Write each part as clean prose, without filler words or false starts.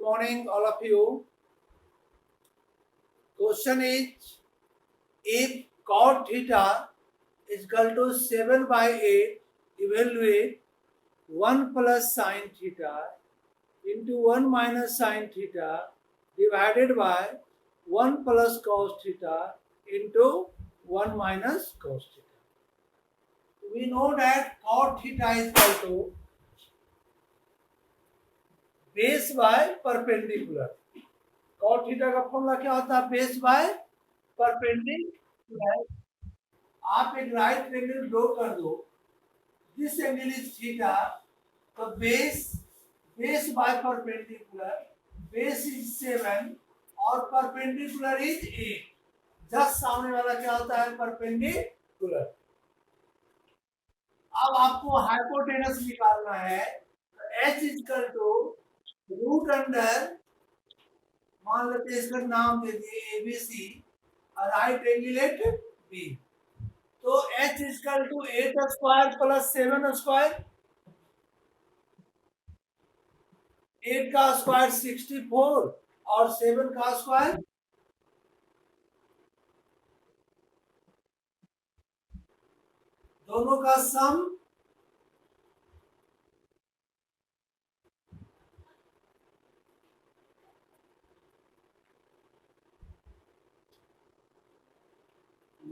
morning, all of you. Question is, if cot theta is equal to 7 by 8, evaluate 1 plus sine theta into 1 minus sine theta divided by 1 plus cos theta into 1 minus cos theta. We know that cot theta is equal to base by perpendicular. Cot theta का formula क्या होता है? Base by perpendicular. आप एक right triangle draw कर दो. This angle is theta. तो base by perpendicular, base is 7 और परपेंडिकुलर इज 8. जस्ट सामने वाला क्या होता है? परपेंडिकुलर. अब आपको हाइपोटेनस निकालना है. H is equal to root under, मान लेते हैं इसका नाम दे दिए ABC, right angle at B. तो H equal to 8 square plus 7 square. 8 का स्क्वायर 64 और 7 का स्क्वायर दोनों का सम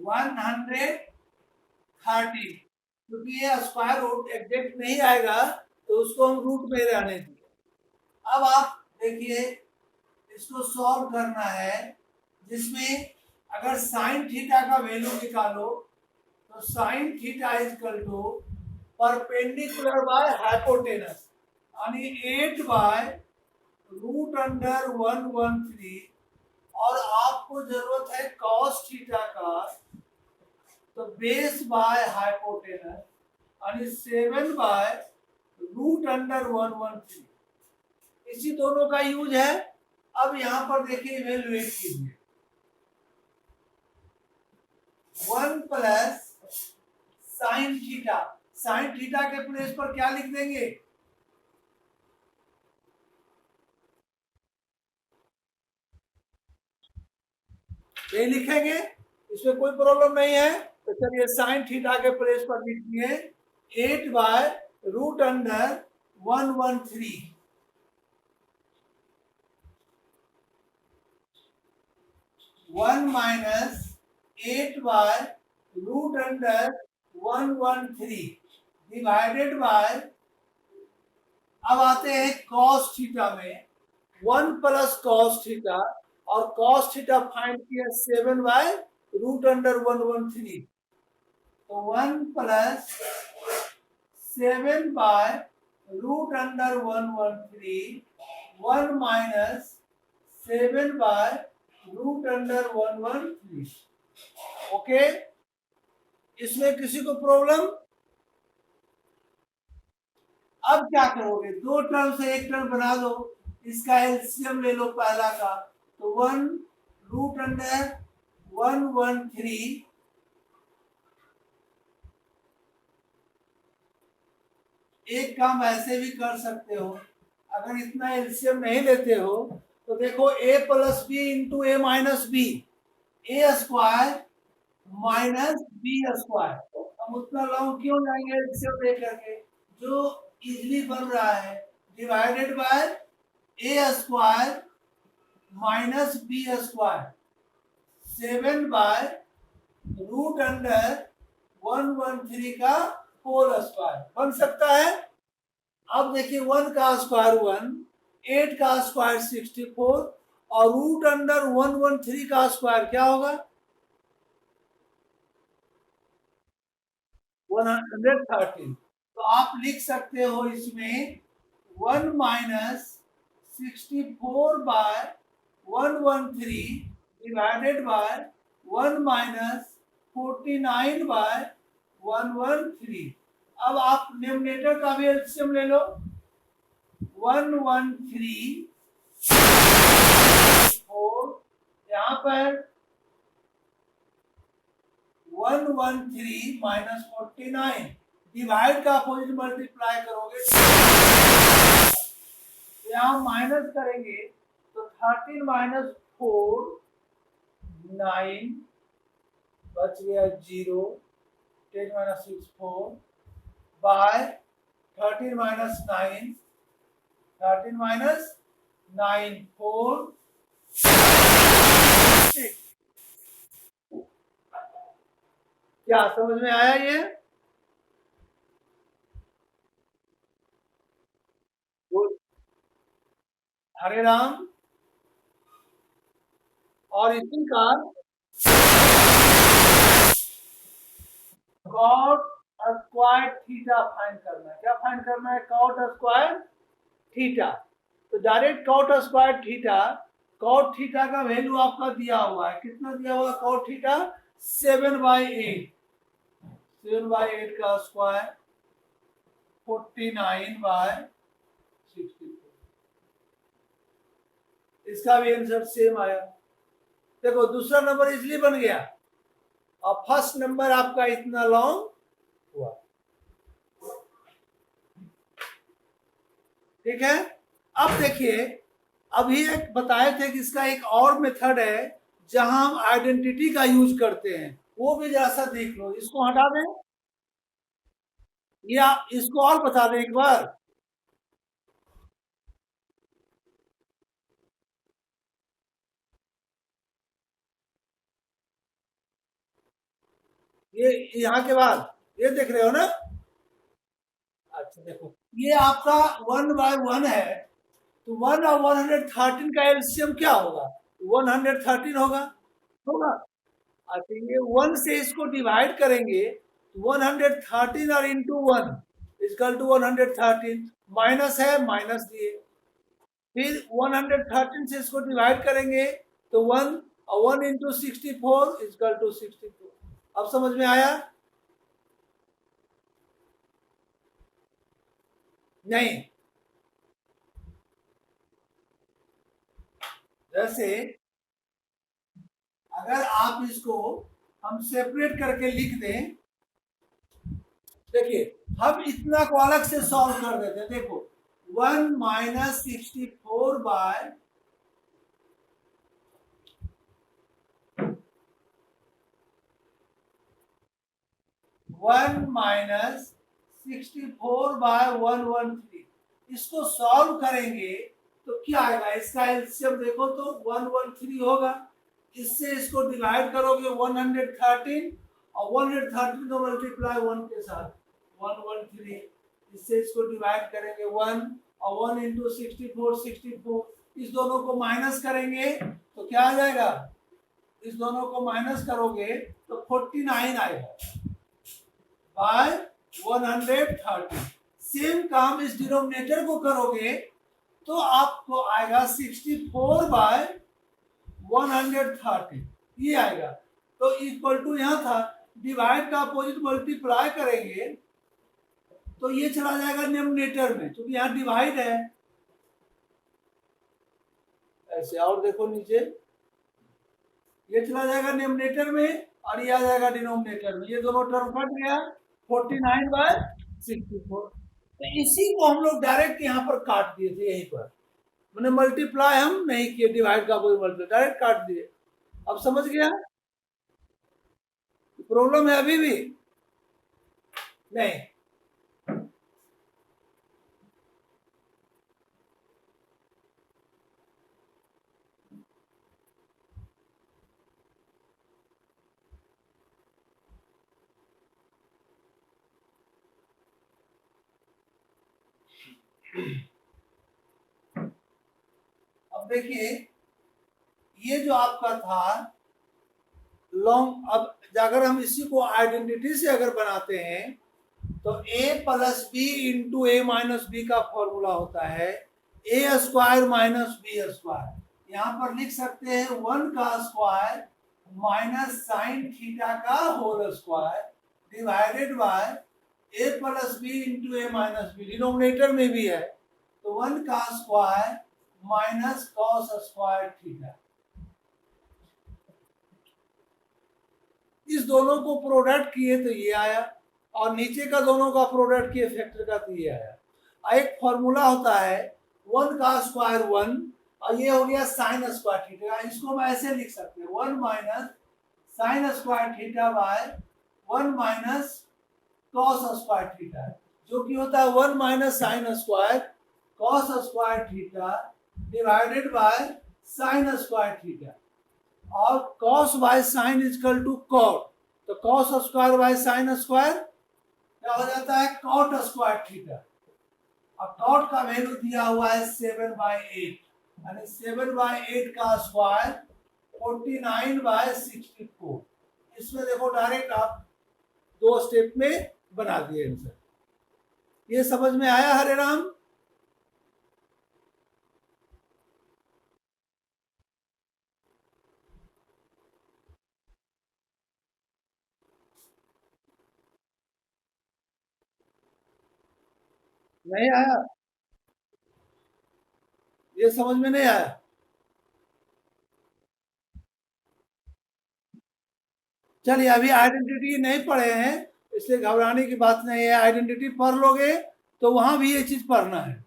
130. क्योंकि ये स्क्वायर रूट एग्जैक्ट नहीं आएगा तो उसको हम रूट में रहने देंगे. अब आप देखिए, इसको सॉल्व करना है, जिसमें अगर साइन थीटा का वैल्यू निकालो तो sine theta is equal to perpendicular by hypotenuse, यानी 8 बाय रूट अंडर 113. और आपको जरूरत है कॉस थीटा का, तो बेस बाय हाइपोटेनस यानी 7 बाय रूट अंडर 113. इसी दोनों का यूज है. अब यहां पर देखिए, इवेलुएट कीजिए. 1 plus sine theta. Sine theta के प्लेस पर क्या लिख देंगे? ये लिखेंगे, इसमें कोई प्रॉब्लम नहीं है. तो चलिए साइन थीटा के प्लेस पर लिखिए 8 by root under 113. One minus 8 by root under 113 divided by, अब आते हैं कॉस थीटा में, 1 प्लस कॉस थीटा, और कॉस थीटा फाइंड किया 7 बाय रूट अंडर 113. तो 1 plus 7 by root under 113, 1 minus 7 by root under 113. Okay, इसमें किसी को प्रॉब्लम? अब क्या करोगे? 2 टर्म से 1 टर्म बना दो. इसका एलसीएम ले लो पहला का. तो 1 रूट अंडर 113 एक काम ऐसे भी कर सकते हो. अगर इतना एलसीएम नहीं लेते हो तो देखो, a plus B into A minus B, A square minus B square. हम उतना लॉन्ग क्यों जाएंगे एलसीएम लेकर के? जो इजली बन रहा है, divided by A square minus B square, 7 by root under 113 का होल स्क्वायर बन सकता है. अब देखिए, 1 का स्क्वायर 1, 8 का स्क्वायर 64 और रूट अंडर 113 का स्क्वायर क्या होगा? 113. तो आप लिख सकते हो इसमें 1 minus 64 by 113 divided by 1 minus 49 by 113. अब आप न्यूमरेटर का भी एलसीएम ले लो. 113 यहाँ पर 113 माइनस 49 डिवाइड का अपोजिट मल्टीप्लाई करोगे, यहाँ माइनस करेंगे तो 13 माइनस 4 9 बच गया 0, 10 माइनस 6 4 बाय 13 माइनस 9, 13 माइनस 9 4 6। क्या समझ में आया ये? हरे राम। और इसी का कॉट स्क्वायर थीटा फाइंड करना है। क्या फाइंड करना है? Cot square theta. तो direct cot square theta, cot theta का वैल्यू आपका दिया हुआ है, कितना दिया हुआ है कॉट थीटा? 7/8, 7/8 का स्क्वायर 49/64। इसका भी आंसर सेम आया। देखो दूसरा नंबर इजली बन गया और फर्स्ट नंबर आपका इतना लॉन्ग हुआ। ठीक है। अब देखिए, अभी एक बताए थे कि इसका एक और मेथड है जहां हम आइडेंटिटी का यूज करते हैं, वो भी जरा सा देख लो। इसको हटा दें या इसको और बता दें एक बार। ये यहाँ के बाद ये देख रहे हो ना? अच्छा देखो, ये आपका 1/1 है, तो 1 और 113 का एलसीएम क्या होगा? 113 होगा। होगा। अच्छा, ये 1 से इसको डिवाइड करेंगे, 113 और इंटू 1 इजकल टू 113, माइनस है माइनस दिए। फिर 113 से इसको डिवाइड करेंगे तो 1 और 1 इंटू 64 इजकल टू 64। अब समझ में आया? नहीं। जैसे अगर आप इसको हम सेपरेट करके लिख दें, देखिए हम इतना को अलग से सॉल्व कर देते हैं। देखो 1 माइनस 64 बाय 1 माइनस 64 बाय 113, इसको सॉल्व करेंगे तो क्या आएगा? इसका एलसीएम देखो तो 113 होगा। इससे इसको डिवाइड करोगे 113 और 113 को मल्टीप्लाई 1 के साथ 113, इससे इसको डिवाइड करेंगे 1 और 1 इंटू 64 64, इस दोनों को माइनस करेंगे तो क्या आ जाएगा? इस दोनों को माइनस करोगे तो 49 आएगा बाय 130। सेम काम इस डिनोमिनेटर को करोगे तो आपको आएगा 64 बाय 130, ये आएगा। तो इक्वल टू यहां था, डिवाइड का अपोजिट मल्टीप्लाई करेंगे तो ये चला जाएगा डिनोमिनेटर में, क्योंकि यहाँ डिवाइड है। ऐसे और देखो नीचे, ये चला जाएगा डिनोमिनेटर में और ये आ जाएगा डिनोमिनेटर में, ये दोनों टर्म कट गया 49/64। तो इसी को हम लोग डायरेक्ट यहाँ पर काट दिए थे, यहीं पर मैंने मल्टीप्लाई हम नहीं किए, डिवाइड का कोई मल्टीप्लाई, डायरेक्ट काट दिए। अब समझ गया? प्रॉब्लम है अभी भी? नहीं। अब देखिए, ये जो आपका था लॉन्ग, अब अगर हम इसी को आइडेंटिटी से अगर बनाते हैं तो a plus B into A minus B का फॉर्मूला होता है A square minus B square. यहाँ पर लिख सकते हैं 1 का स्क्वायर माइनस साइन थीटा का whole square divided by A plus B into A minus B, denominator में भी है तो 1 का स्क्वायर माइनस कॉस स्क्वायर थीटा। इस दोनों को प्रोडक्ट किए तो ये आया, और नीचे का दोनों का प्रोडक्ट किए फैक्टर का तो ये आया। एक फॉर्मूला होता है 1 का स्क्वायर 1 और ये हो गया साइन स्क्वायर थीटा। इसको मैं ऐसे लिख सकते हैं 1 minus sine square theta by 1 minus cos square theta, जो कि होता है 1 minus sine square cos square theta divided by sine square theta. और cos by sine is equal to cot, तो cos square by sine square क्या हो जाता है कॉट स्क्वायर थीटा। और कॉट का वैल्यू दिया हुआ है 7/8, यानी 7/8 का स्क्वायर 49/64। इसमें देखो डायरेक्ट आप 2 स्टेप में बना दिए आंसर। ये समझ में आया हरे राम? नहीं आया? ये समझ में नहीं आया? चलिए, अभी आइडेंटिटी नहीं पढ़े हैं, इसलिए घबराने की बात नहीं है। आइडेंटिटी पढ़ लोगे तो वहां भी ये चीज पढ़ना है।